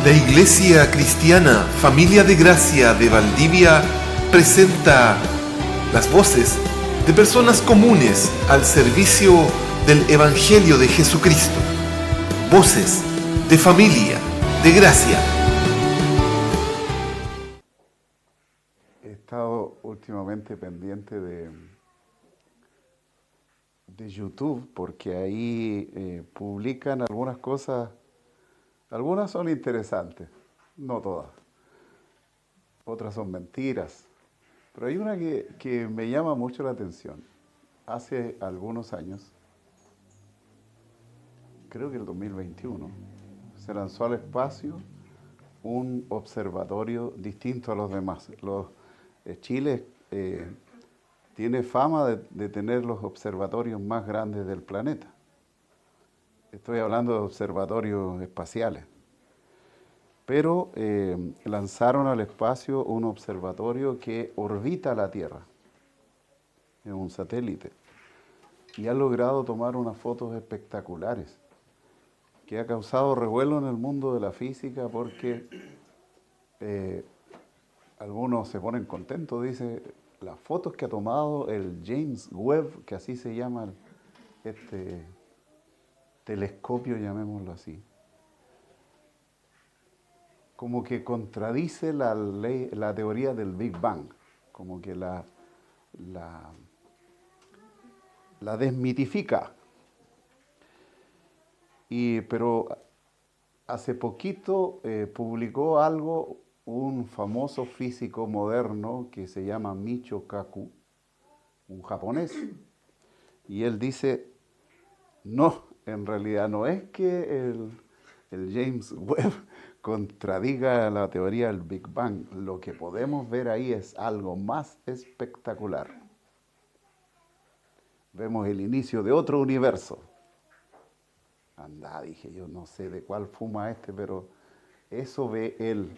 La Iglesia Cristiana Familia de Gracia de Valdivia presenta las voces de personas comunes al servicio del Evangelio de Jesucristo. Voces de Familia de Gracia. He estado últimamente pendiente de YouTube porque ahí publican algunas cosas. Algunas son interesantes, no todas. Otras son mentiras. Pero hay una que me llama mucho la atención. Hace algunos años, creo que el 2021, se lanzó al espacio un observatorio distinto a los demás. Chile tiene fama de tener los observatorios más grandes del planeta. Estoy hablando de observatorios espaciales. Pero lanzaron al espacio un observatorio que orbita la Tierra. Es un satélite. Y ha logrado tomar unas fotos espectaculares, que ha causado revuelo en el mundo de la física porque algunos se ponen contentos, dice, las fotos que ha tomado el James Webb, que así se llama este telescopio, llamémoslo así, como que contradice la teoría del Big Bang, como que la desmitifica. Pero hace poquito publicó algo un famoso físico moderno que se llama Michio Kaku, un japonés, y él dice, no, en realidad no es que el James Webb contradiga la teoría del Big Bang. Lo que podemos ver ahí es algo más espectacular. Vemos el inicio de otro universo. Anda, dije yo, no sé de cuál fuma este, pero eso ve él.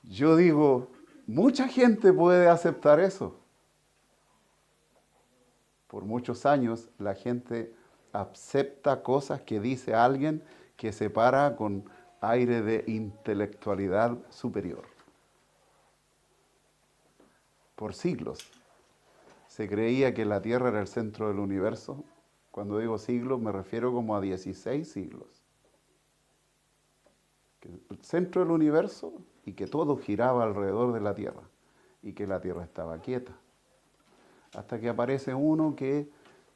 Yo digo, mucha gente puede aceptar eso. Por muchos años la gente acepta cosas que dice alguien que se para con aire de intelectualidad superior. Por siglos se creía que la Tierra era el centro del universo. Cuando digo siglos me refiero como a 16 siglos. Que el centro del universo y que todo giraba alrededor de la Tierra y que la Tierra estaba quieta. Hasta que aparece uno que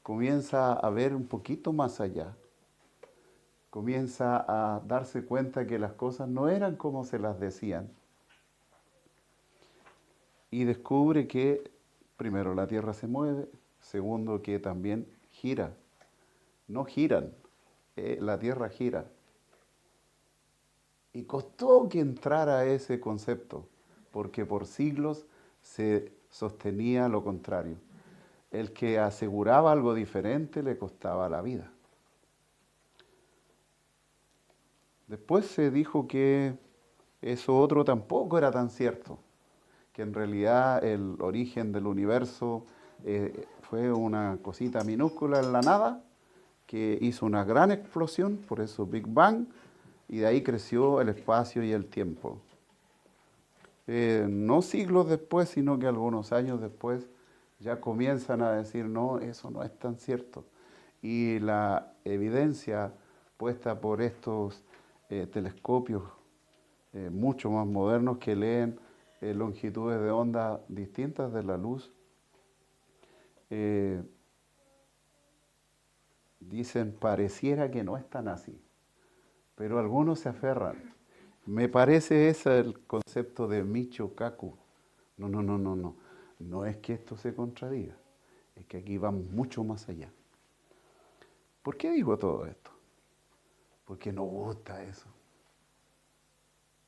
comienza a ver un poquito más allá, comienza a darse cuenta que las cosas no eran como se las decían y descubre que, primero, la Tierra se mueve, segundo, que también gira. No giran, la Tierra gira. Y costó que entrara ese concepto, porque por siglos se sostenía lo contrario. El que aseguraba algo diferente le costaba la vida. Después se dijo que eso otro tampoco era tan cierto, que en realidad el origen del universo fue una cosita minúscula en la nada, que hizo una gran explosión, por eso Big Bang, y de ahí creció el espacio y el tiempo. No siglos después, sino que algunos años después, ya comienzan a decir, no, eso no es tan cierto. Y la evidencia puesta por estos telescopios mucho más modernos que leen longitudes de onda distintas de la luz, dicen, pareciera que no es tan así, pero algunos se aferran. Me parece ese el concepto de Michio Kaku. No, no, no, no, no. No es que esto se contradiga, es que aquí vamos mucho más allá. ¿Por qué digo todo esto? Porque nos gusta eso.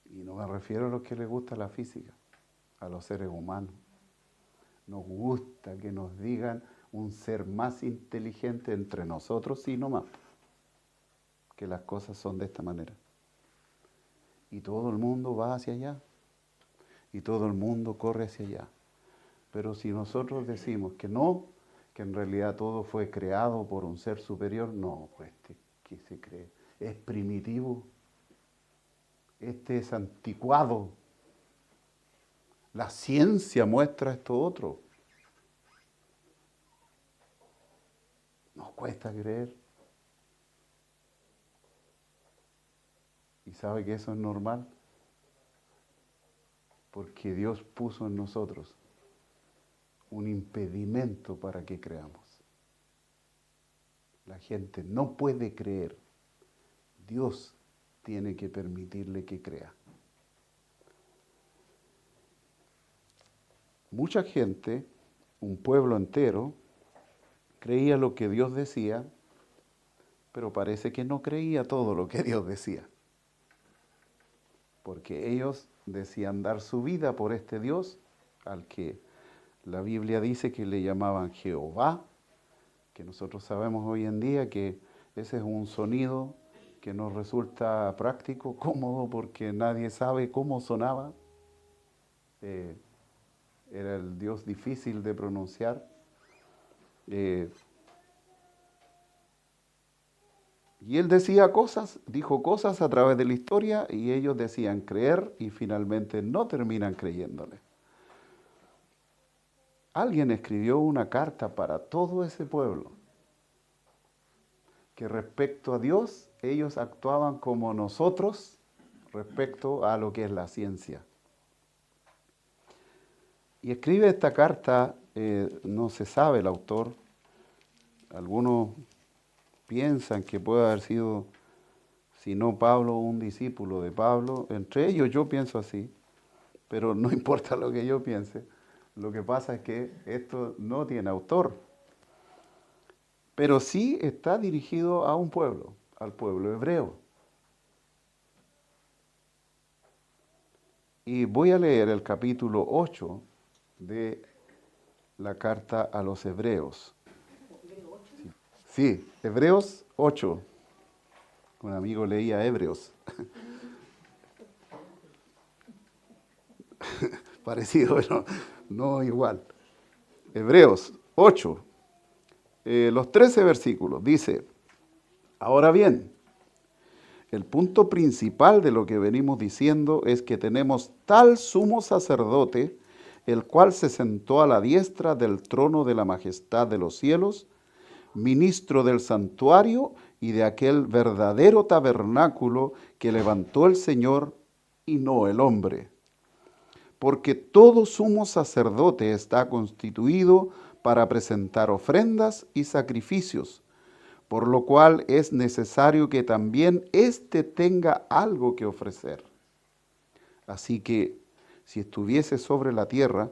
Y no me refiero a los que les gusta la física, a los seres humanos. Nos gusta que nos digan un ser más inteligente entre nosotros, sí, no más, que las cosas son de esta manera. Y todo el mundo va hacia allá. Y todo el mundo corre hacia allá. Pero si nosotros decimos que no, que en realidad todo fue creado por un ser superior, no, pues, ¿qué se cree? es primitivo, este es anticuado. La ciencia muestra esto otro. Nos cuesta creer. ¿Y sabe que eso es normal? Porque Dios puso en nosotros un impedimento para que creamos. La gente no puede creer. Dios tiene que permitirle que crea. Mucha gente, un pueblo entero, creía lo que Dios decía, pero parece que no creía todo lo que Dios decía. Porque ellos decían dar su vida por este Dios, al que la Biblia dice que le llamaban Jehová, que nosotros sabemos hoy en día que ese es un sonido que nos resulta práctico, cómodo, porque nadie sabe cómo sonaba. Era el Dios difícil de pronunciar. Y él dijo cosas a través de la historia y ellos decían creer y finalmente no terminan creyéndole. Alguien escribió una carta para todo ese pueblo, que respecto a Dios ellos actuaban como nosotros respecto a lo que es la ciencia. Y escribe esta carta, no se sabe el autor, algunos piensan que puede haber sido, si no Pablo, un discípulo de Pablo. Entre ellos yo pienso así, pero no importa lo que yo piense. Lo que pasa es que esto no tiene autor, pero sí está dirigido a un pueblo, al pueblo hebreo. Y voy a leer el capítulo 8 de la carta a los hebreos. Sí, Hebreos 8. Un amigo leía Hebreos. Parecido, pero no igual. Hebreos 8. Los 13 versículos. Dice, ahora bien, el punto principal de lo que venimos diciendo es que tenemos tal sumo sacerdote, el cual se sentó a la diestra del trono de la majestad de los cielos, ministro del santuario y de aquel verdadero tabernáculo que levantó el Señor y no el hombre. Porque todo sumo sacerdote está constituido para presentar ofrendas y sacrificios, por lo cual es necesario que también éste tenga algo que ofrecer. Así que, si estuviese sobre la tierra,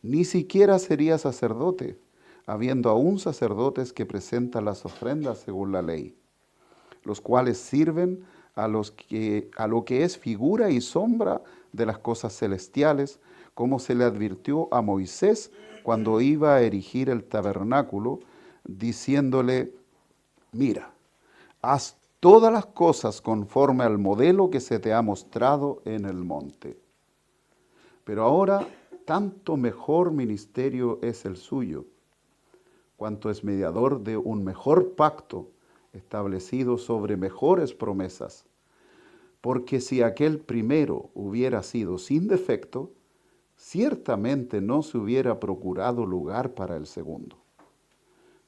ni siquiera sería sacerdote, habiendo aún sacerdotes que presentan las ofrendas según la ley, los cuales sirven a lo que es figura y sombra de las cosas celestiales, como se le advirtió a Moisés cuando iba a erigir el tabernáculo, diciéndole, mira, haz todas las cosas conforme al modelo que se te ha mostrado en el monte. Pero ahora, tanto mejor ministerio es el suyo, cuanto es mediador de un mejor pacto, establecido sobre mejores promesas. Porque si aquel primero hubiera sido sin defecto, ciertamente no se hubiera procurado lugar para el segundo.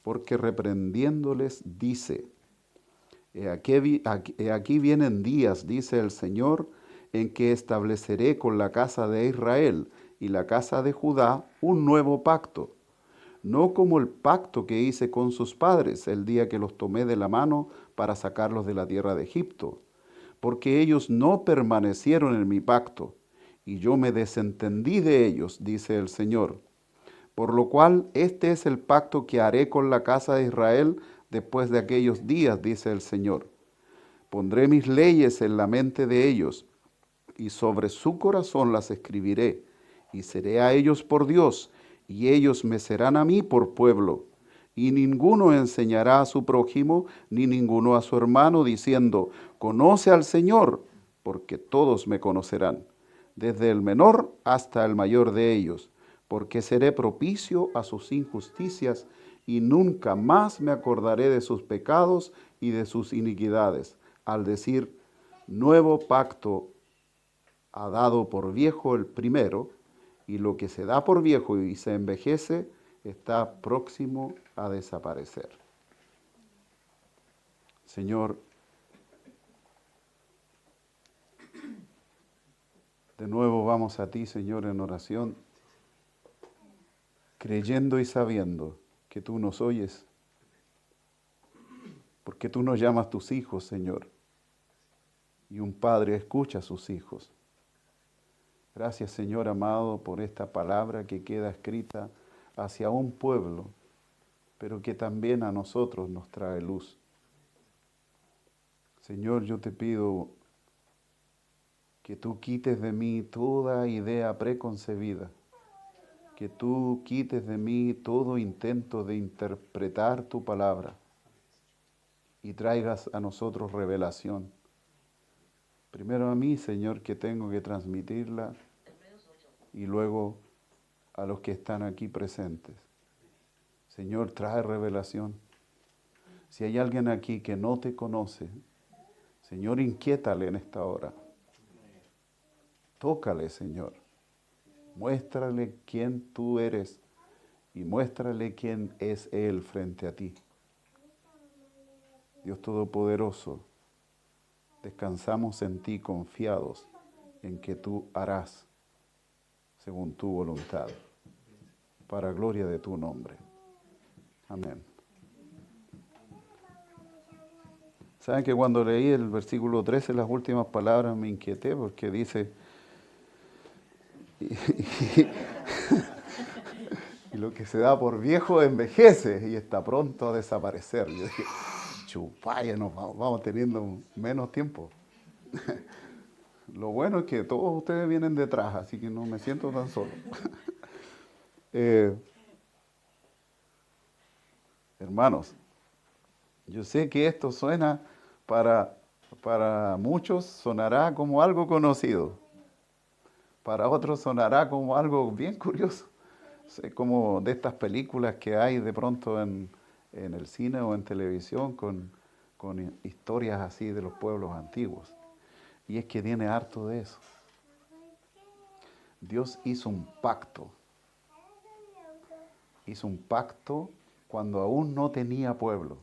Porque reprendiéndoles dice, he aquí vienen días, dice el Señor, en que estableceré con la casa de Israel y la casa de Judá un nuevo pacto, no como el pacto que hice con sus padres el día que los tomé de la mano para sacarlos de la tierra de Egipto, porque ellos no permanecieron en mi pacto, y yo me desentendí de ellos, dice el Señor. Por lo cual este es el pacto que haré con la casa de Israel después de aquellos días, dice el Señor. Pondré mis leyes en la mente de ellos, y sobre su corazón las escribiré, y seré a ellos por Dios, y ellos me serán a mí por pueblo. Y ninguno enseñará a su prójimo, ni ninguno a su hermano, diciendo, conoce al Señor, porque todos me conocerán, desde el menor hasta el mayor de ellos, porque seré propicio a sus injusticias, y nunca más me acordaré de sus pecados y de sus iniquidades. al decir, nuevo pacto ha dado por viejo el primero, y lo que se da por viejo y se envejece está próximo a desaparecer. Señor, de nuevo vamos a ti, Señor, en oración, creyendo y sabiendo que tú nos oyes, porque tú nos llamas tus hijos, Señor, y un padre escucha a sus hijos. Gracias, Señor amado, por esta palabra que queda escrita hacia un pueblo, pero que también a nosotros nos trae luz. Señor, yo te pido que tú quites de mí toda idea preconcebida, que tú quites de mí todo intento de interpretar tu palabra y traigas a nosotros revelación. Primero a mí, Señor, que tengo que transmitirla, y luego a los que están aquí presentes. Señor, trae revelación. Si hay alguien aquí que no te conoce, Señor, inquiétale en esta hora. Tócale, Señor. Muéstrale quién tú eres y muéstrale quién es Él frente a ti. Dios Todopoderoso, descansamos en ti confiados en que tú harás según tu voluntad, para gloria de tu nombre. Amén. Saben que cuando leí el versículo 13, las últimas palabras, me inquieté porque dice, y lo que se da por viejo envejece y está pronto a desaparecer. Yo dije, chupaya, nos vamos teniendo menos tiempo. Lo bueno es que todos ustedes vienen detrás, así que no me siento tan solo. Hermanos, yo sé que esto suena para muchos, sonará como algo conocido. Para otros sonará como algo bien curioso. Como de estas películas que hay de pronto en el cine o en televisión con historias así de los pueblos antiguos. Y es que tiene harto de eso. Dios hizo un pacto. Hizo un pacto cuando aún no tenía pueblo,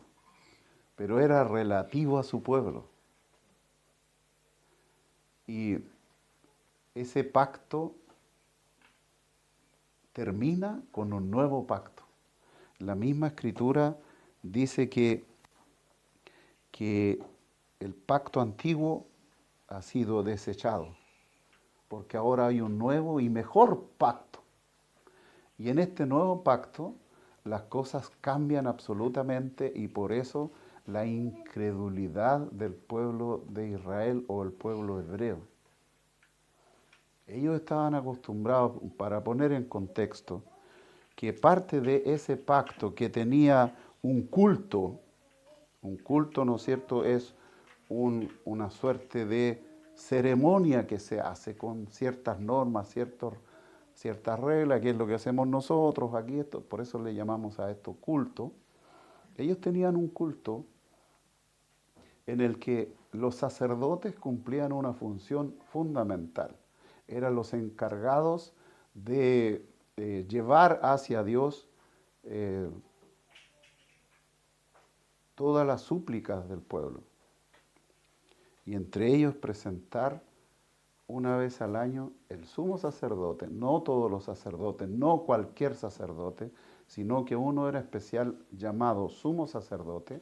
pero era relativo a su pueblo. Y ese pacto termina con un nuevo pacto. La misma escritura dice que el pacto antiguo ha sido desechado, porque ahora hay un nuevo y mejor pacto. Y en este nuevo pacto las cosas cambian absolutamente, y por eso la incredulidad del pueblo de Israel o el pueblo hebreo. Ellos estaban acostumbrados, para poner en contexto, que parte de ese pacto que tenía un culto, ¿no es cierto?, es una suerte de ceremonia que se hace con ciertas normas, ciertas reglas, que es lo que hacemos nosotros aquí, por eso le llamamos a esto culto. Ellos tenían un culto en el que los sacerdotes cumplían una función fundamental. Eran los encargados de llevar hacia Dios todas las súplicas del pueblo. Y entre ellos presentar una vez al año el sumo sacerdote, no todos los sacerdotes, no cualquier sacerdote, sino que uno era especial llamado sumo sacerdote,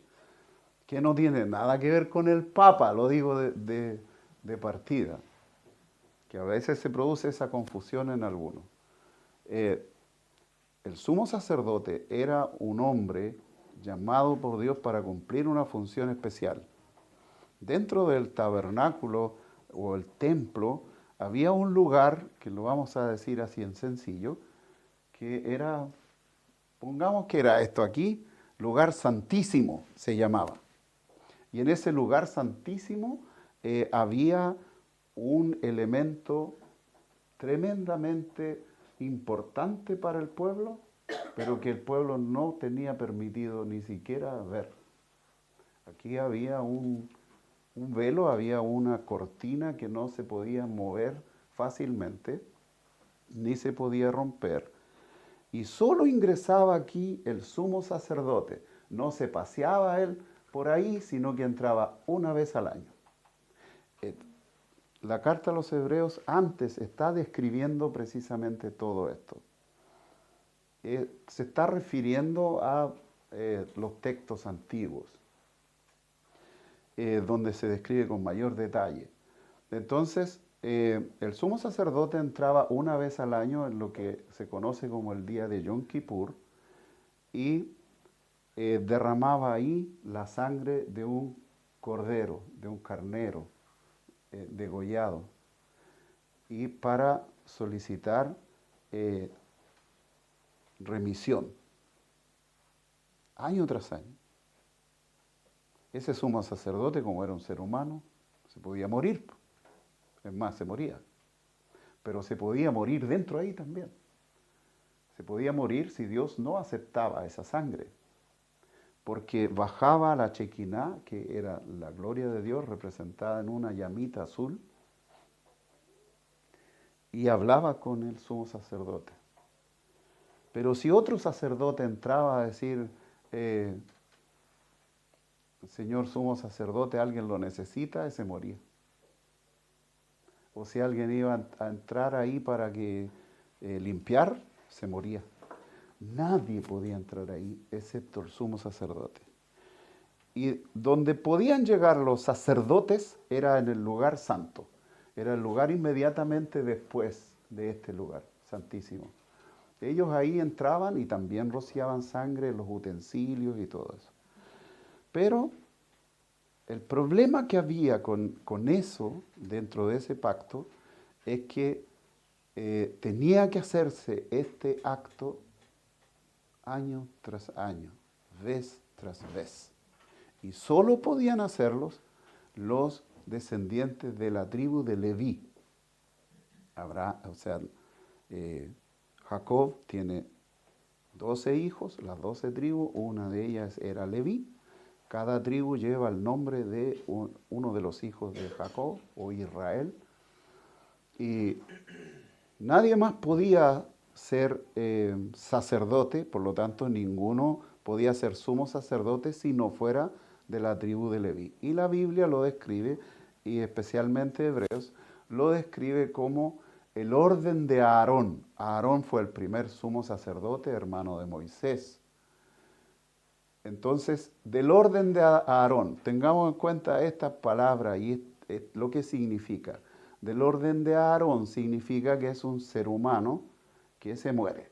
que no tiene nada que ver con el Papa, lo digo de partida, que a veces se produce esa confusión en algunos. El sumo sacerdote era un hombre llamado por Dios para cumplir una función especial. Dentro del tabernáculo o el templo había un lugar, que lo vamos a decir así en sencillo, que era, pongamos que era esto aquí, lugar santísimo se llamaba. Y en ese lugar santísimo había un elemento tremendamente importante para el pueblo, pero que el pueblo no tenía permitido ni siquiera ver. Aquí había un un velo, había una cortina que no se podía mover fácilmente, ni se podía romper. Y solo ingresaba aquí el sumo sacerdote. No se paseaba él por ahí, sino que entraba una vez al año. La carta a los Hebreos antes está describiendo precisamente todo esto. Se está refiriendo a los textos antiguos, donde se describe con mayor detalle. Entonces, el sumo sacerdote entraba una vez al año en lo que se conoce como el día de Yom Kippur y derramaba ahí la sangre de un cordero, de un carnero degollado, y para solicitar remisión, año tras año. Ese sumo sacerdote, como era un ser humano, se podía morir. Es más, se moría. Pero se podía morir dentro ahí también. Se podía morir si Dios no aceptaba esa sangre. Porque bajaba la Shekinah, que era la gloria de Dios representada en una llamita azul, y hablaba con el sumo sacerdote. Pero si otro sacerdote entraba a decir, Señor sumo sacerdote, alguien lo necesita, ese moría. O si alguien iba a entrar ahí para que limpiar, se moría. Nadie podía entrar ahí, excepto el sumo sacerdote. Y donde podían llegar los sacerdotes era en el lugar santo. Era el lugar inmediatamente después de este lugar santísimo. Ellos ahí entraban y también rociaban sangre en los utensilios y todo eso. Pero el problema que había con eso, dentro de ese pacto, es que tenía que hacerse este acto año tras año, vez tras vez. Y solo podían hacerlos los descendientes de la tribu de Leví. Jacob tiene 12 hijos, las 12 tribus, una de ellas era Leví. Cada tribu lleva el nombre de uno de los hijos de Jacob o Israel. Y nadie más podía ser sacerdote, por lo tanto ninguno podía ser sumo sacerdote si no fuera de la tribu de Leví. Y la Biblia lo describe, y especialmente Hebreos, lo describe como el orden de Aarón. Aarón fue el primer sumo sacerdote, hermano de Moisés. Entonces, del orden de Aarón, tengamos en cuenta esta palabra y lo que significa. Del orden de Aarón significa que es un ser humano que se muere.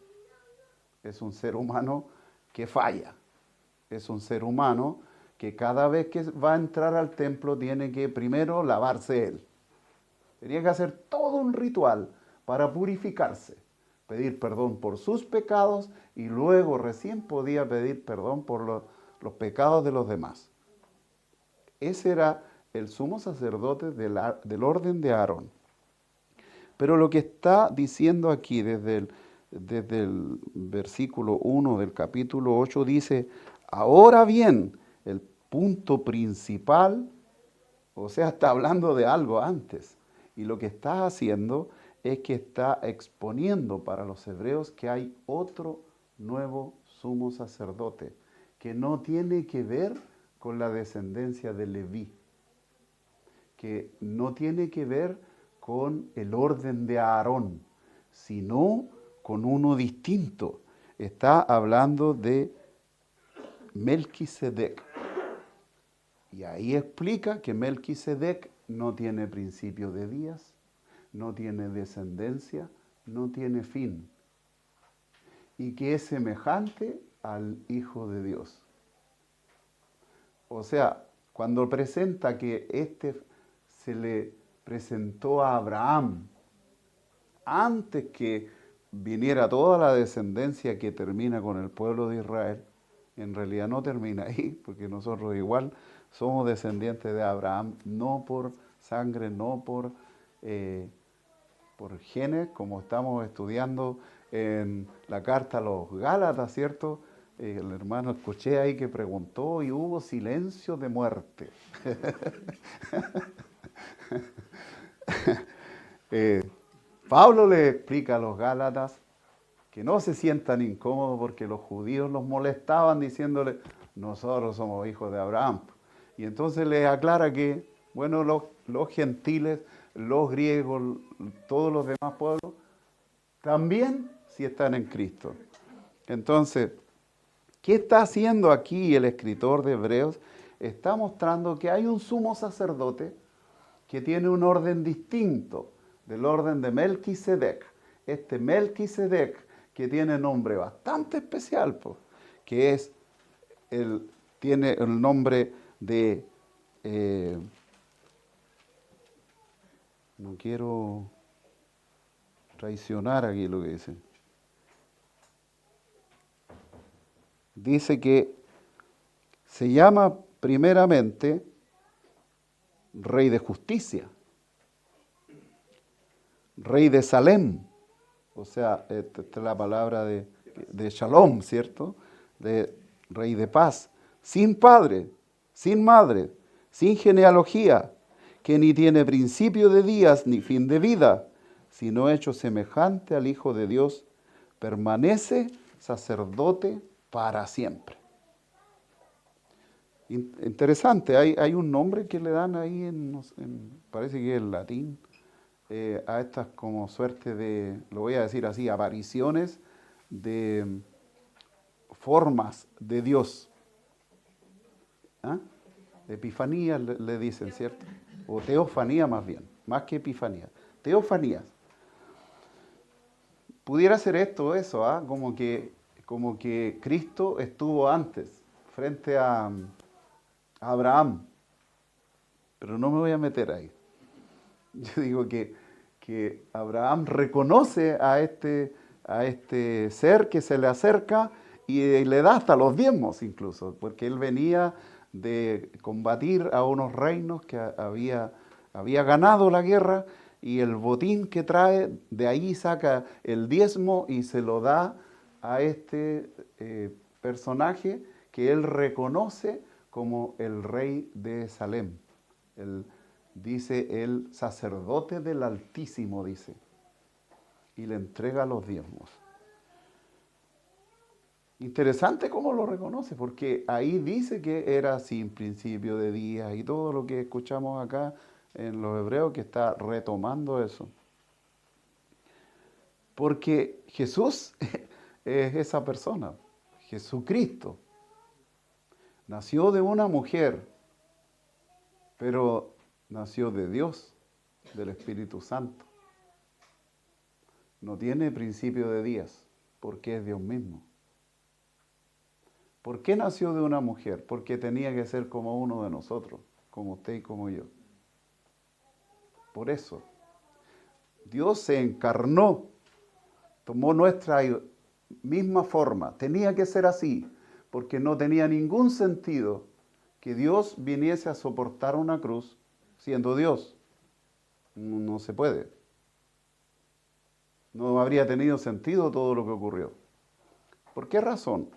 Es un ser humano que falla. Es un ser humano que cada vez que va a entrar al templo tiene que primero lavarse él. Tenía que hacer todo un ritual para purificarse, pedir perdón por sus pecados y luego recién podía pedir perdón por los pecados de los demás. Ese era el sumo sacerdote del orden de Aarón. Pero lo que está diciendo aquí desde el versículo 1 del capítulo 8 dice, ahora bien, el punto principal, o sea, está hablando de algo antes. Y lo que está haciendo es que está exponiendo para los hebreos que hay otro nuevo sumo sacerdote, que no tiene que ver con la descendencia de Leví, que no tiene que ver con el orden de Aarón, sino con uno distinto. Está hablando de Melquisedec. Y ahí explica que Melquisedec no tiene principio de días, no tiene descendencia, no tiene fin. Y que es semejante al Hijo de Dios. O sea, cuando presenta que se le presentó a Abraham antes que viniera toda la descendencia que termina con el pueblo de Israel, en realidad no termina ahí, porque nosotros igual somos descendientes de Abraham, no por sangre, no por genes, como estamos estudiando en la carta a los Gálatas, ¿cierto? El hermano escuché ahí que preguntó y hubo silencio de muerte. Eh, Pablo le explica a los Gálatas que no se sientan incómodos porque los judíos los molestaban diciéndole, nosotros somos hijos de Abraham. Y entonces les aclara que, bueno, los gentiles, los griegos, todos los demás pueblos, también si están en Cristo. Entonces, ¿qué está haciendo aquí el escritor de Hebreos? Está mostrando que hay un sumo sacerdote que tiene un orden distinto del orden de Melquisedec. Este Melquisedec que tiene nombre bastante especial, pues, que es tiene el nombre de, no quiero traicionar aquí lo que dice. Dice que se llama primeramente Rey de Justicia, Rey de Salem, o sea, esta es la palabra de Shalom, ¿cierto? De Rey de Paz, sin padre, sin madre, sin genealogía, que ni tiene principio de días ni fin de vida, sino hecho semejante al Hijo de Dios, permanece sacerdote para siempre. Interesante, hay un nombre que le dan ahí, parece que es en latín, a estas como suerte de, lo voy a decir así, apariciones de formas de Dios. ¿Ah? Epifanía le dicen, ¿cierto? O teofanía más bien, más que epifanía. Teofanías. Pudiera ser esto o eso, ¿ah? Como que Cristo estuvo antes, frente a Abraham. Pero no me voy a meter ahí. Yo digo que Abraham reconoce a este ser que se le acerca y le da hasta los diezmos incluso, porque él venía de combatir a unos reinos que había ganado la guerra y el botín que trae, de ahí saca el diezmo y se lo da a este personaje que él reconoce como el rey de Salem. Dice el sacerdote del Altísimo, dice, y le entrega los diezmos. Interesante cómo lo reconoce, porque ahí dice que era sin principio de días y todo lo que escuchamos acá en los hebreos que está retomando eso. Porque Jesús es esa persona, Jesucristo. Nació de una mujer, pero nació de Dios, del Espíritu Santo. No tiene principio de días, porque es Dios mismo. ¿Por qué nació de una mujer? Porque tenía que ser como uno de nosotros, como usted y como yo. Por eso, Dios se encarnó, tomó nuestra misma forma. Tenía que ser así, porque no tenía ningún sentido que Dios viniese a soportar una cruz siendo Dios. No se puede. No habría tenido sentido todo lo que ocurrió. ¿Por qué razón?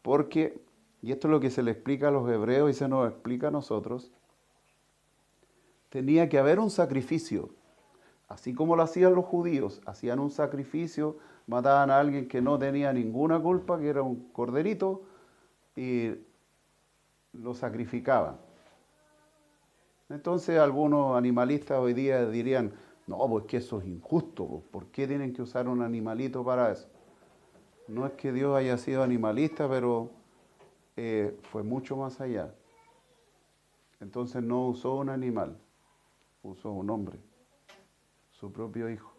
Porque, y esto es lo que se le explica a los hebreos y se nos explica a nosotros, tenía que haber un sacrificio. Así como lo hacían los judíos, hacían un sacrificio, mataban a alguien que no tenía ninguna culpa, que era un corderito, y lo sacrificaban. Entonces algunos animalistas hoy día dirían, no, pues que eso es injusto, pues, ¿por qué tienen que usar un animalito para eso? No es que Dios haya sido animalista, pero fue mucho más allá. Entonces no usó un animal, usó un hombre, su propio hijo,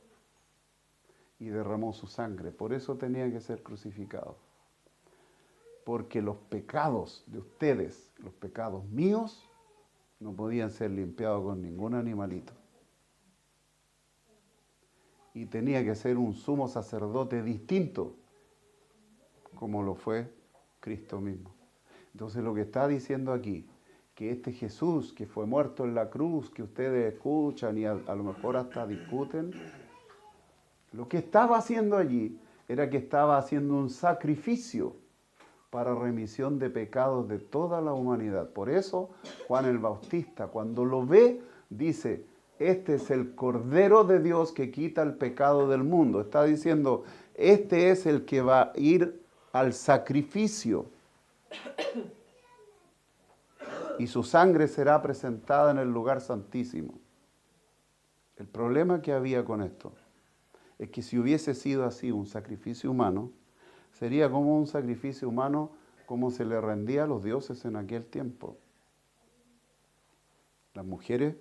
y derramó su sangre. Por eso tenía que ser crucificado. Porque los pecados de ustedes, los pecados míos, no podían ser limpiados con ningún animalito. Y tenía que ser un sumo sacerdote distinto, como lo fue Cristo mismo. Entonces lo que está diciendo aquí, que este Jesús que fue muerto en la cruz, que ustedes escuchan y a lo mejor hasta discuten, lo que estaba haciendo allí era que estaba haciendo un sacrificio para remisión de pecados de toda la humanidad. Por eso Juan el Bautista, cuando lo ve, dice, este es el Cordero de Dios que quita el pecado del mundo. Está diciendo, este es el que va a ir al sacrificio. Y su sangre será presentada en el lugar santísimo. El problema que había con esto es que si hubiese sido así un sacrificio humano, sería como un sacrificio humano como se le rendía a los dioses en aquel tiempo. Las mujeres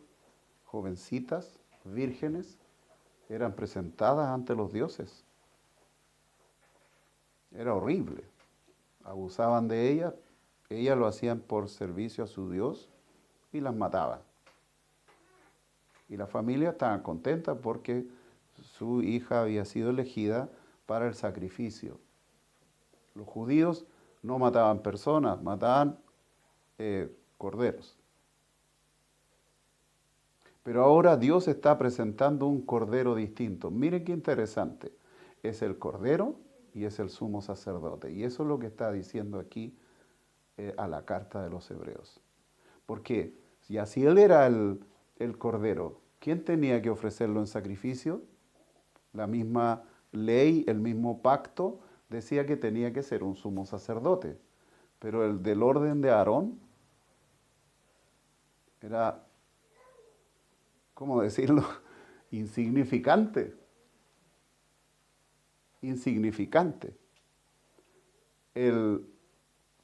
jovencitas, vírgenes, eran presentadas ante los dioses. Era horrible. Abusaban de ellas lo hacían por servicio a su Dios y las mataban. Y la familia estaba contenta porque su hija había sido elegida para el sacrificio. Los judíos no mataban personas, mataban corderos. Pero ahora Dios está presentando un cordero distinto. Miren qué interesante. Es el cordero y es el sumo sacerdote. Y eso es lo que está diciendo aquí a la carta de los hebreos. ¿Por qué? Si así él era el cordero, ¿quién tenía que ofrecerlo en sacrificio? La misma ley, el mismo pacto, decía que tenía que ser un sumo sacerdote. Pero el del orden de Aarón era, ¿cómo decirlo? Insignificante. Insignificante.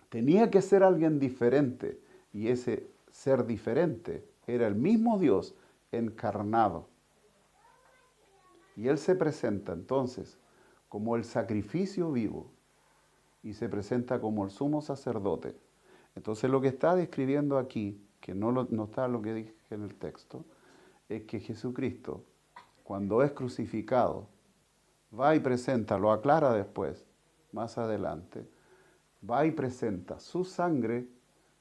Tenía que ser alguien diferente, y ese ser diferente era el mismo Dios encarnado. Y Él se presenta entonces como el sacrificio vivo y se presenta como el sumo sacerdote. Entonces lo que está describiendo aquí, que no está lo que dije en el texto, es que Jesucristo, cuando es crucificado, va y presenta, lo aclara después, más adelante, va y presenta su sangre,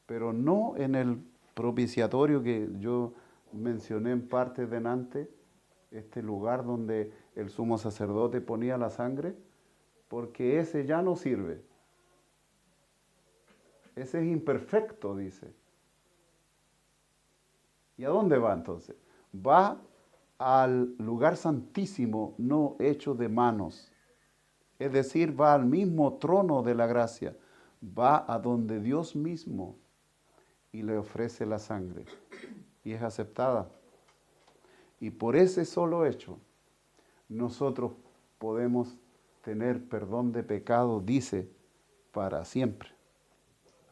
pero no en el propiciatorio que yo mencioné en parte delante, este lugar donde el sumo sacerdote ponía la sangre, porque ese ya no sirve. Ese es imperfecto, dice. ¿Y a dónde va entonces? Va al lugar santísimo no hecho de manos. Es decir, va al mismo trono de la gracia. Va a donde Dios mismo y le ofrece la sangre. Y es aceptada. Y por ese solo hecho, nosotros podemos tener perdón de pecado, dice, para siempre.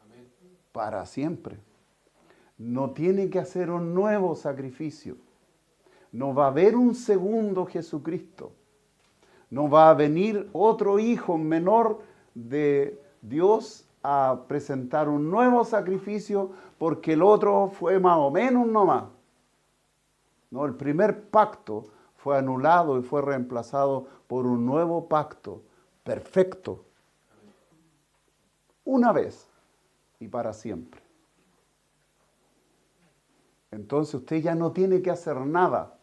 Amén. Para siempre. No tiene que hacer un nuevo sacrificio. No va a haber un segundo Jesucristo. No va a venir otro hijo menor de Dios a presentar un nuevo sacrificio porque el otro fue más o menos nomás. No, el primer pacto fue anulado y fue reemplazado por un nuevo pacto perfecto. Una vez y para siempre. Entonces usted ya no tiene que hacer nada.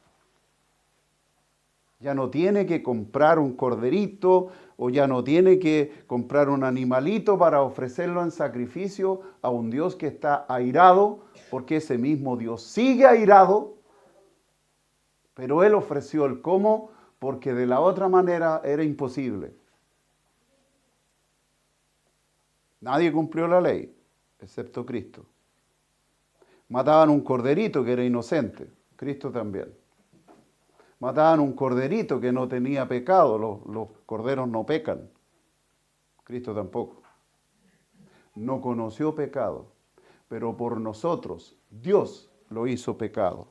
Ya no tiene que comprar un corderito o ya no tiene que comprar un animalito para ofrecerlo en sacrificio a un Dios que está airado, porque ese mismo Dios sigue airado, pero Él ofreció el cómo porque de la otra manera era imposible. Nadie cumplió la ley, excepto Cristo. Mataban un corderito que era inocente, Cristo también. Mataban un corderito que no tenía pecado, los corderos no pecan, Cristo tampoco. No conoció pecado, pero por nosotros Dios lo hizo pecado.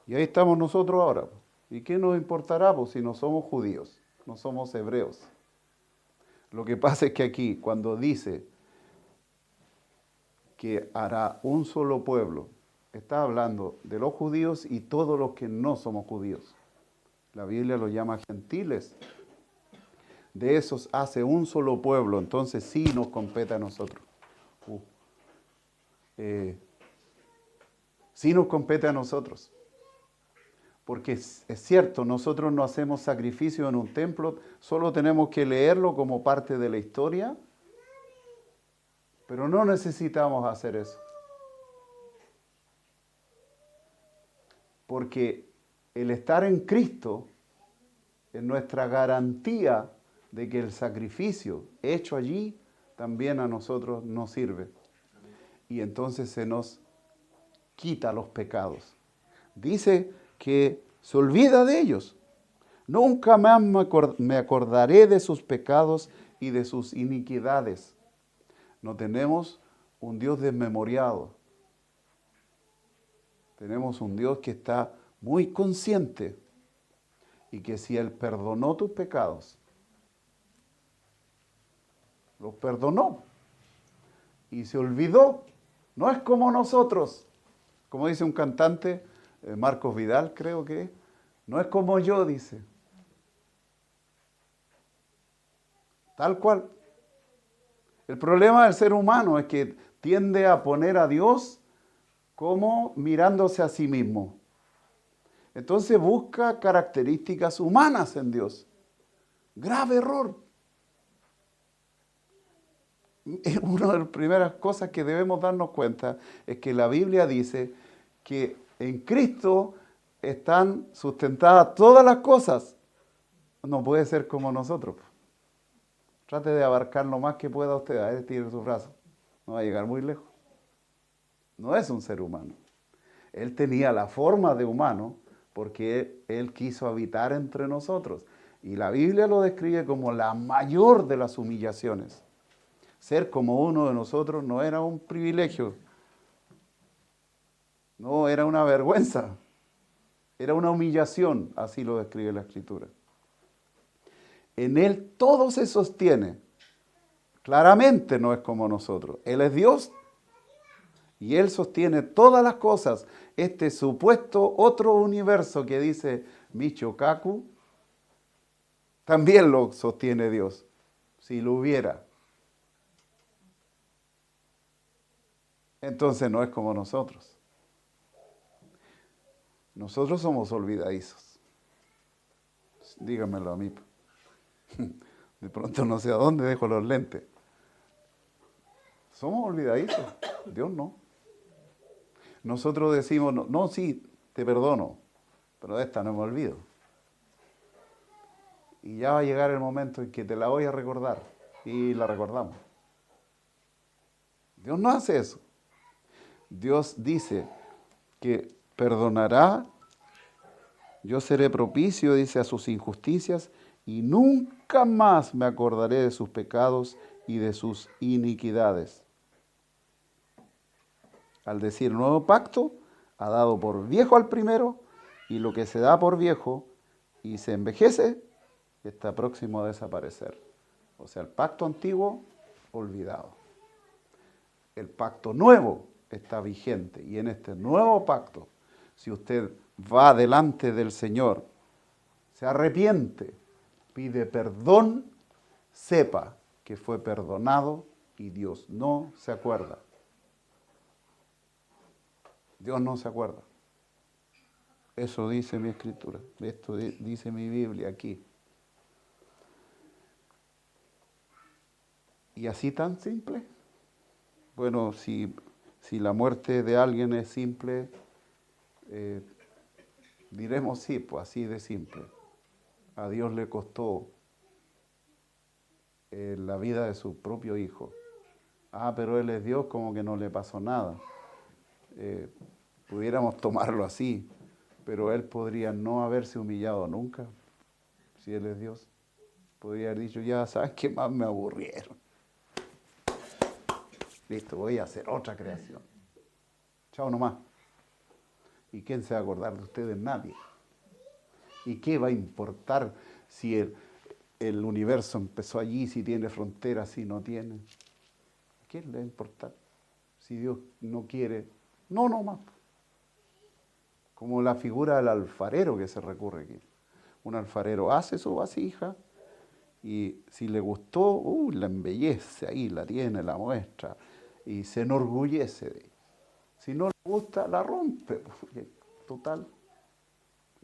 Y ahí estamos nosotros ahora. ¿Y qué nos importará si no somos judíos, no somos hebreos? Lo que pasa es que aquí, cuando dice que hará un solo pueblo, está hablando de los judíos y todos los que no somos judíos. La Biblia los llama gentiles. De esos hace un solo pueblo, entonces sí nos compete a nosotros. Sí nos compete a nosotros. Porque es cierto, nosotros no hacemos sacrificio en un templo, solo tenemos que leerlo como parte de la historia, pero no necesitamos hacer eso. Porque el estar en Cristo es nuestra garantía de que el sacrificio hecho allí también a nosotros nos sirve. Y entonces se nos quita los pecados. Dice que se olvida de ellos. Nunca más me acordaré de sus pecados y de sus iniquidades. No tenemos un Dios desmemoriado. Tenemos un Dios que está muy consciente y que si Él perdonó tus pecados, los perdonó y se olvidó. No es como nosotros. Como dice un cantante, Marcos Vidal creo que es, no es como yo, dice. Tal cual. El problema del ser humano es que tiende a poner a Dios como mirándose a sí mismo. Entonces busca características humanas en Dios. Grave error. Una de las primeras cosas que debemos darnos cuenta es que la Biblia dice que en Cristo están sustentadas todas las cosas. No puede ser como nosotros. Trate de abarcar lo más que pueda usted. A él tiene sus brazos. No va a llegar muy lejos. No es un ser humano. Él tenía la forma de humano porque él quiso habitar entre nosotros. Y la Biblia lo describe como la mayor de las humillaciones. Ser como uno de nosotros no era un privilegio. No, era una vergüenza. Era una humillación, así lo describe la Escritura. En Él todo se sostiene. Claramente no es como nosotros. Él es Dios y Él sostiene todas las cosas. Este supuesto otro universo que dice Michio Kaku, también lo sostiene Dios, si lo hubiera. Entonces no es como nosotros. Nosotros somos olvidadizos. Dígamelo a mí. De pronto no sé a dónde dejo los lentes. Somos olvidadizos. Dios no. Nosotros decimos, no, sí, te perdono, pero de esta no me olvido. Y ya va a llegar el momento en que te la voy a recordar. Y la recordamos. Dios no hace eso. Dios dice que perdonará, yo seré propicio, dice, a sus injusticias, y nunca más me acordaré de sus pecados y de sus iniquidades. Al decir nuevo pacto, ha dado por viejo al primero, y lo que se da por viejo y se envejece, está próximo a desaparecer. O sea, el pacto antiguo, olvidado. El pacto nuevo está vigente, y en este nuevo pacto, si usted va delante del Señor, se arrepiente, pide perdón, sepa que fue perdonado y Dios no se acuerda. Dios no se acuerda. Eso dice mi Escritura, esto dice mi Biblia aquí. ¿Y así tan simple? Bueno, si la muerte de alguien es simple, diremos sí, pues así de simple. A Dios le costó la vida de su propio hijo. Pero Él es Dios, como que no le pasó nada. Pudiéramos tomarlo así, pero Él podría no haberse humillado nunca, si Él es Dios. Podría haber dicho, ya sabes qué más me aburrieron. Listo, voy a hacer otra creación. Chao nomás. ¿Y quién se va a acordar de ustedes? Nadie. ¿Y qué va a importar si el universo empezó allí, si tiene fronteras, si no tiene? ¿A quién le va a importar? Si Dios no quiere, no nomás. Como la figura del alfarero que se recurre aquí. Un alfarero hace su vasija y si le gustó, la embellece ahí, la tiene, la muestra y se enorgullece de ella. Si no le gusta, la rompe. Porque, total,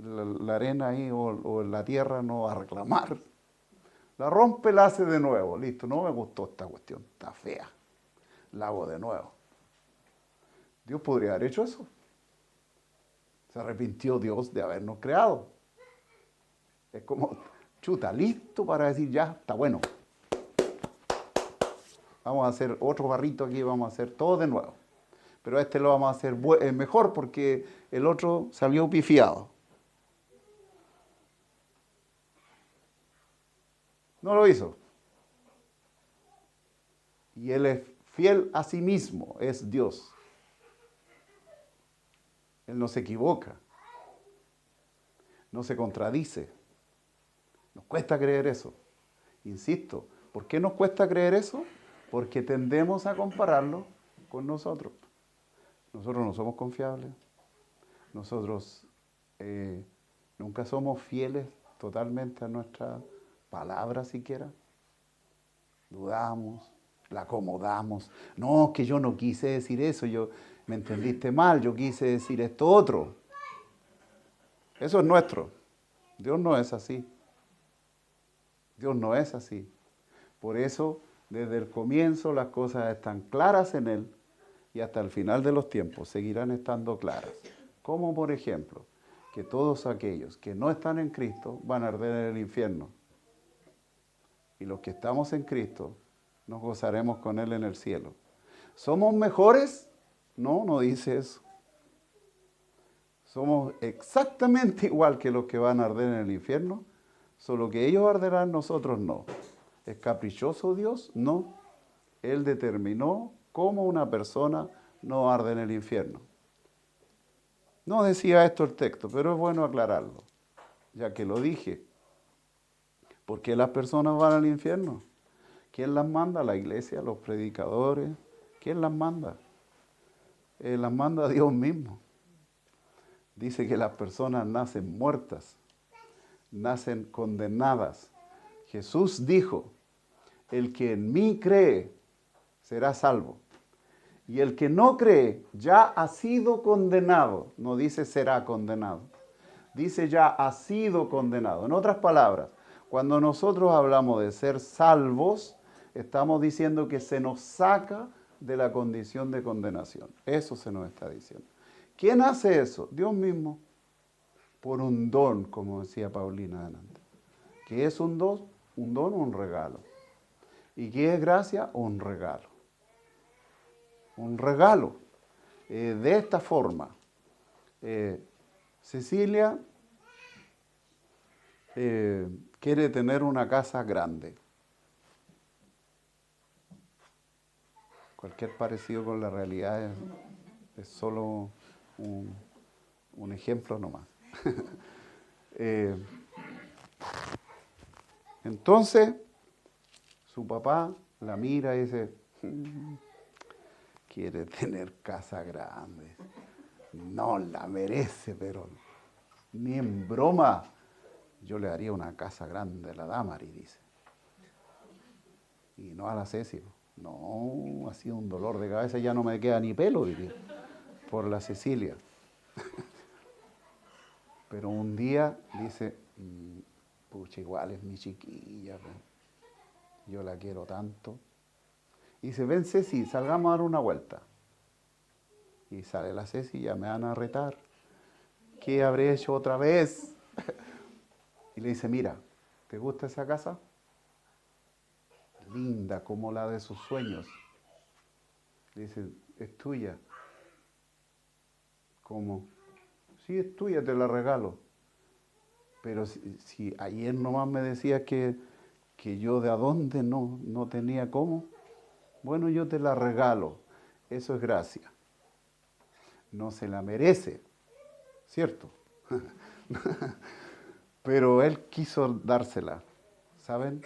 la arena ahí o la tierra no va a reclamar. La rompe, la hace de nuevo. Listo, no me gustó esta cuestión, está fea. La hago de nuevo. Dios podría haber hecho eso. Se arrepintió Dios de habernos creado. Es como, chuta, listo para decir ya, está bueno. Vamos a hacer otro barrito aquí, vamos a hacer todo de nuevo. Pero este lo vamos a hacer mejor porque el otro salió pifiado. No lo hizo. Y Él es fiel a sí mismo, es Dios. Él no se equivoca, no se contradice. Nos cuesta creer eso. Insisto, ¿por qué nos cuesta creer eso? Porque tendemos a compararlo con nosotros. Nosotros no somos confiables. Nosotros nunca somos fieles totalmente a nuestra palabra siquiera. Dudamos, la acomodamos. No, que yo no quise decir eso, me entendiste mal, yo quise decir esto otro. Eso es nuestro. Dios no es así. Dios no es así. Por eso, desde el comienzo, las cosas están claras en Él y hasta el final de los tiempos seguirán estando claras. Como por ejemplo, que todos aquellos que no están en Cristo van a arder en el infierno. Y los que estamos en Cristo nos gozaremos con Él en el cielo. ¿Somos mejores? No, no dice eso. Somos exactamente igual que los que van a arder en el infierno, solo que ellos arderán, nosotros no. ¿Es caprichoso Dios? No. Él determinó cómo una persona no arde en el infierno. No decía esto el texto, pero es bueno aclararlo, ya que lo dije. ¿Por qué las personas van al infierno? ¿Quién las manda? La iglesia, los predicadores. ¿Quién las manda? Las manda Dios mismo. Dice que las personas nacen muertas, nacen condenadas. Jesús dijo, el que en mí cree será salvo. Y el que no cree ya ha sido condenado. No dice será condenado. Dice ya ha sido condenado. En otras palabras, cuando nosotros hablamos de ser salvos, estamos diciendo que se nos saca de la condición de condenación. Eso se nos está diciendo. ¿Quién hace eso? Dios mismo. Por un don, como decía Paulina adelante. ¿Qué es un don? Un don o un regalo. ¿Y qué es gracia? Un regalo. Un regalo. De esta forma. Cecilia quiere tener una casa grande. Cualquier parecido con la realidad es solo un ejemplo nomás. Entonces, su papá la mira y dice, quiere tener casa grande. No la merece, pero ni en broma. Yo le haría una casa grande a la Damari, dice. Y no a la Ceci. No, ha sido un dolor de cabeza, ya no me queda ni pelo, diría, por la Cecilia. Pero un día dice, pucha, igual es mi chiquilla, yo la quiero tanto. Y dice, ven Ceci, salgamos a dar una vuelta. Y sale la Ceci, ya me van a retar. ¿Qué habré hecho otra vez? Y le dice, mira, ¿te gusta esa casa? Linda como la de sus sueños. Le dice, es tuya. ¿Cómo? Sí, es tuya, te la regalo. Pero si ayer nomás me decías que yo de a dónde no tenía cómo, bueno, yo te la regalo. Eso es gracia. No se la merece, ¿cierto? Pero Él quiso dársela. ¿Saben?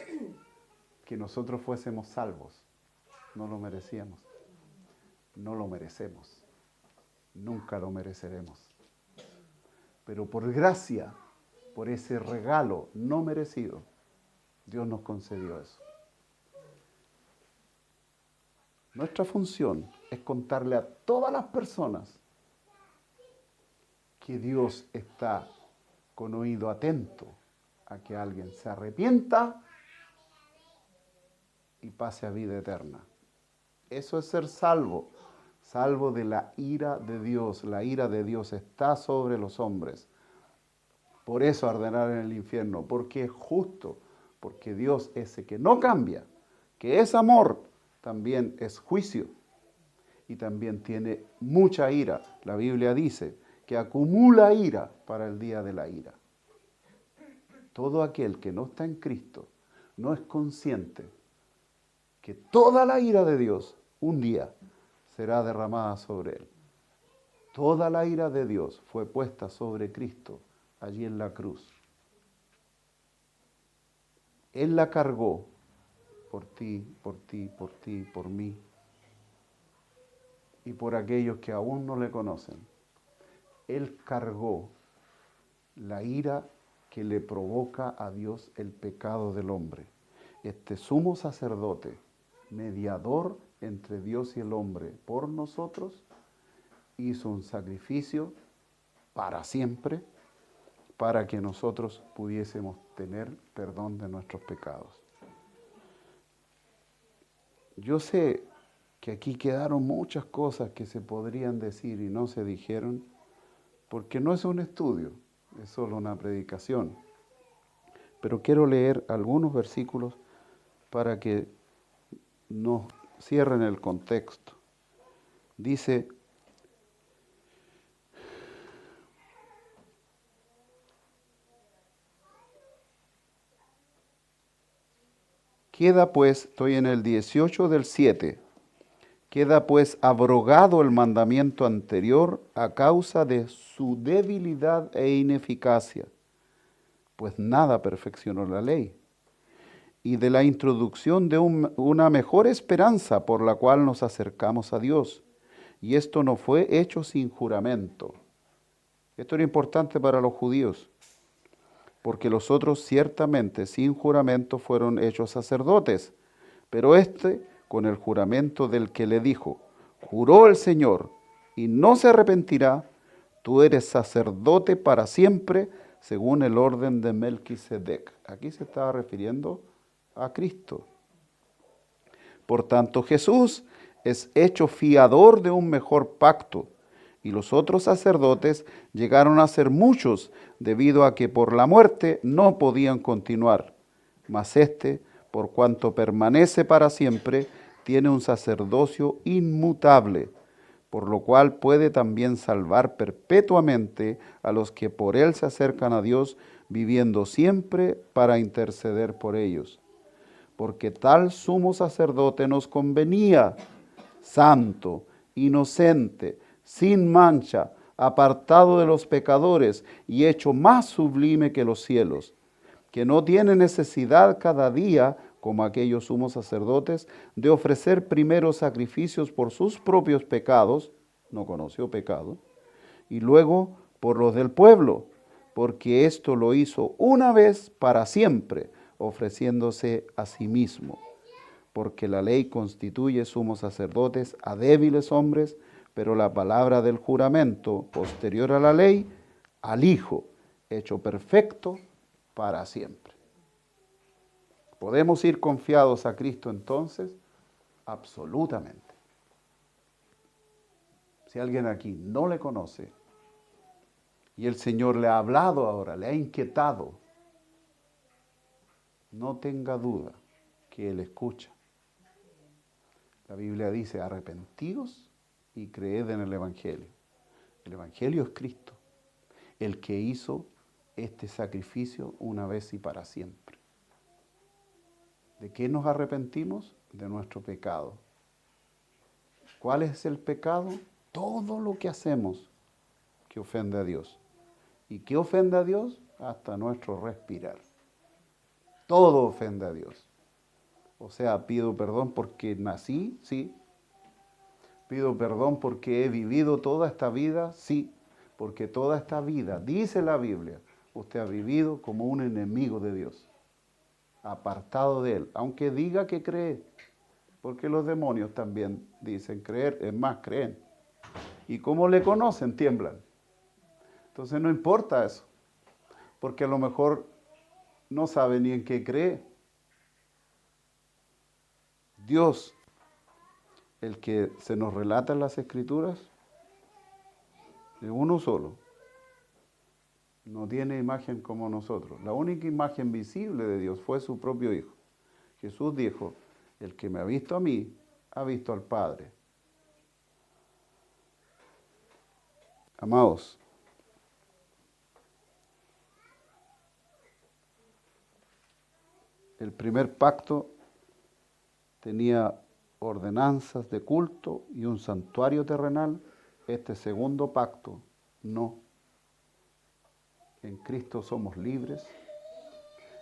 Que nosotros fuésemos salvos. No lo merecíamos. No lo merecemos. Nunca lo mereceremos. Pero por gracia, por ese regalo no merecido, Dios nos concedió eso. Nuestra función es contarle a todas las personas que Dios está con oído atento a que alguien se arrepienta y pase a vida eterna. Eso es ser salvo, salvo de la ira de Dios. La ira de Dios está sobre los hombres. Por eso arderán en el infierno, porque es justo, porque Dios ese que no cambia, que es amor, también es juicio y también tiene mucha ira. La Biblia dice que acumula ira para el día de la ira. Todo aquel que no está en Cristo no es consciente que toda la ira de Dios un día será derramada sobre él. Toda la ira de Dios fue puesta sobre Cristo allí en la cruz. Él la cargó por ti, por ti, por ti, por mí y por aquellos que aún no le conocen. Él cargó la ira que le provoca a Dios el pecado del hombre. Este sumo sacerdote, mediador entre Dios y el hombre por nosotros, hizo un sacrificio para siempre, para que nosotros pudiésemos tener perdón de nuestros pecados. Yo sé que aquí quedaron muchas cosas que se podrían decir y no se dijeron, porque no es un estudio, es solo una predicación. Pero quiero leer algunos versículos para que nos cierren el contexto. Dice: queda pues, estoy en el 18 del 7, queda pues abrogado el mandamiento anterior a causa de su debilidad e ineficacia, pues nada perfeccionó la ley, y de la introducción de una mejor esperanza por la cual nos acercamos a Dios. Y esto no fue hecho sin juramento. Esto era importante para los judíos, porque los otros ciertamente sin juramento fueron hechos sacerdotes, pero este con el juramento del que le dijo: juró el Señor y no se arrepentirá, tú eres sacerdote para siempre, según el orden de Melquisedec. Aquí se estaba refiriendo a Cristo. Por tanto, Jesús es hecho fiador de un mejor pacto, y los otros sacerdotes llegaron a ser muchos, debido a que por la muerte no podían continuar. Mas este, por cuanto permanece para siempre, tiene un sacerdocio inmutable, por lo cual puede también salvar perpetuamente a los que por él se acercan a Dios, viviendo siempre para interceder por ellos. Porque tal sumo sacerdote nos convenía, santo, inocente, sin mancha, apartado de los pecadores y hecho más sublime que los cielos, que no tiene necesidad cada día, como aquellos sumos sacerdotes, de ofrecer primero sacrificios por sus propios pecados, no conoció pecado, y luego por los del pueblo, porque esto lo hizo una vez para siempre, ofreciéndose a sí mismo. Porque la ley constituye sumos sacerdotes a débiles hombres, pero la palabra del juramento, posterior a la ley, al Hijo, hecho perfecto para siempre. ¿Podemos ir confiados a Cristo entonces? Absolutamente. Si alguien aquí no le conoce y el Señor le ha hablado ahora, le ha inquietado, no tenga duda que Él escucha. La Biblia dice: arrepentíos y creed en el Evangelio. El Evangelio es Cristo, el que hizo este sacrificio una vez y para siempre. ¿De qué nos arrepentimos? De nuestro pecado. ¿Cuál es el pecado? Todo lo que hacemos que ofende a Dios. ¿Y qué ofende a Dios? Hasta nuestro respirar. Todo ofende a Dios. O sea, pido perdón porque nací, sí. Pido perdón porque he vivido toda esta vida, sí. Porque toda esta vida, dice la Biblia, usted ha vivido como un enemigo de Dios, apartado de Él, aunque diga que cree, porque los demonios también dicen creer, es más, creen. Y como le conocen, tiemblan. Entonces no importa eso. porque a lo mejor no sabe ni en qué cree. Dios, el que se nos relata en las Escrituras, es uno solo. No tiene imagen como nosotros. La única imagen visible de Dios fue su propio Hijo. Jesús dijo, el que me ha visto a mí, ha visto al Padre. Amados, el primer pacto tenía ordenanzas de culto y un santuario terrenal. Este segundo pacto, no. En Cristo somos libres.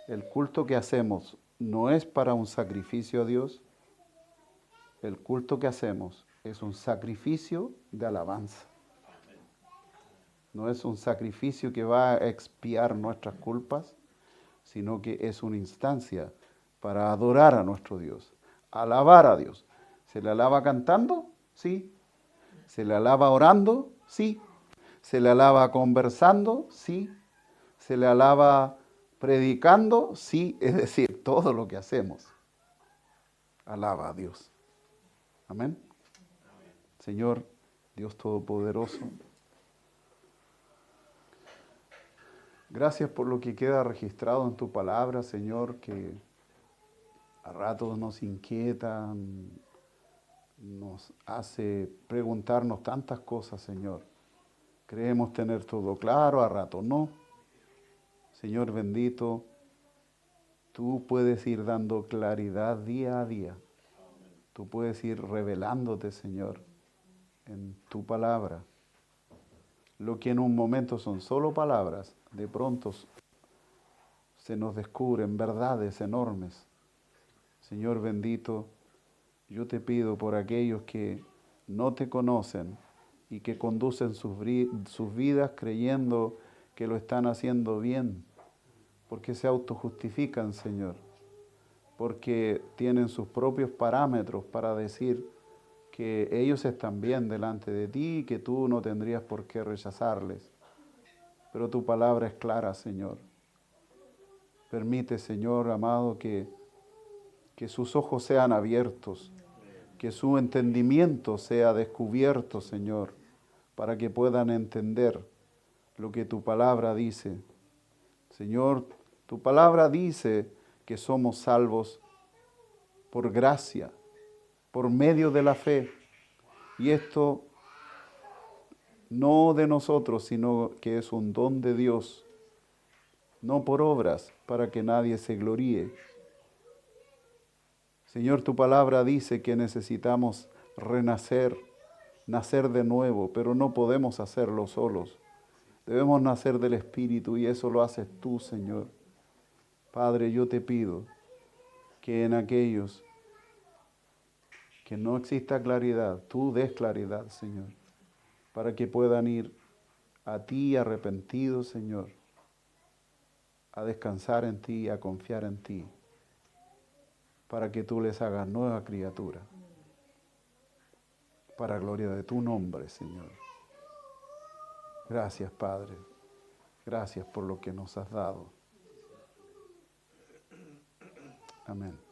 El culto que hacemos no es para un sacrificio a Dios. El culto que hacemos es un sacrificio de alabanza. No es un sacrificio que va a expiar nuestras culpas, sino que es una instancia para adorar a nuestro Dios, alabar a Dios. ¿Se le alaba cantando? Sí. ¿Se le alaba orando? Sí. ¿Se le alaba conversando? Sí. ¿Se le alaba predicando? Sí. Es decir, todo lo que hacemos alaba a Dios. Amén. Señor, Dios Todopoderoso, gracias por lo que queda registrado en tu palabra, Señor, que a ratos nos inquieta, nos hace preguntarnos tantas cosas, Señor. Creemos tener todo claro, a ratos no. Señor bendito, tú puedes ir dando claridad día a día. Tú puedes ir revelándote, Señor, en tu palabra. Lo que en un momento son solo palabras, de pronto se nos descubren verdades enormes. Señor bendito, yo te pido por aquellos que no te conocen y que conducen sus vidas creyendo que lo están haciendo bien, porque se autojustifican, Señor, porque tienen sus propios parámetros para decir que ellos están bien delante de ti y que tú no tendrías por qué rechazarles. Pero tu palabra es clara, Señor. Permite, Señor amado, que sus ojos sean abiertos, que su entendimiento sea descubierto, Señor, para que puedan entender lo que tu palabra dice. Señor, tu palabra dice que somos salvos por gracia, por medio de la fe. Y esto no de nosotros, sino que es un don de Dios, no por obras, para que nadie se gloríe. Señor, tu palabra dice que necesitamos renacer, nacer de nuevo, pero no podemos hacerlo solos. Debemos nacer del Espíritu y eso lo haces tú, Señor. Padre, yo te pido que en aquellos que no exista claridad, tú des claridad, Señor, para que puedan ir a ti arrepentidos, Señor, a descansar en ti, a confiar en ti, para que tú les hagas nueva criatura, para gloria de tu nombre, Señor. Gracias, Padre. Gracias por lo que nos has dado. Amén.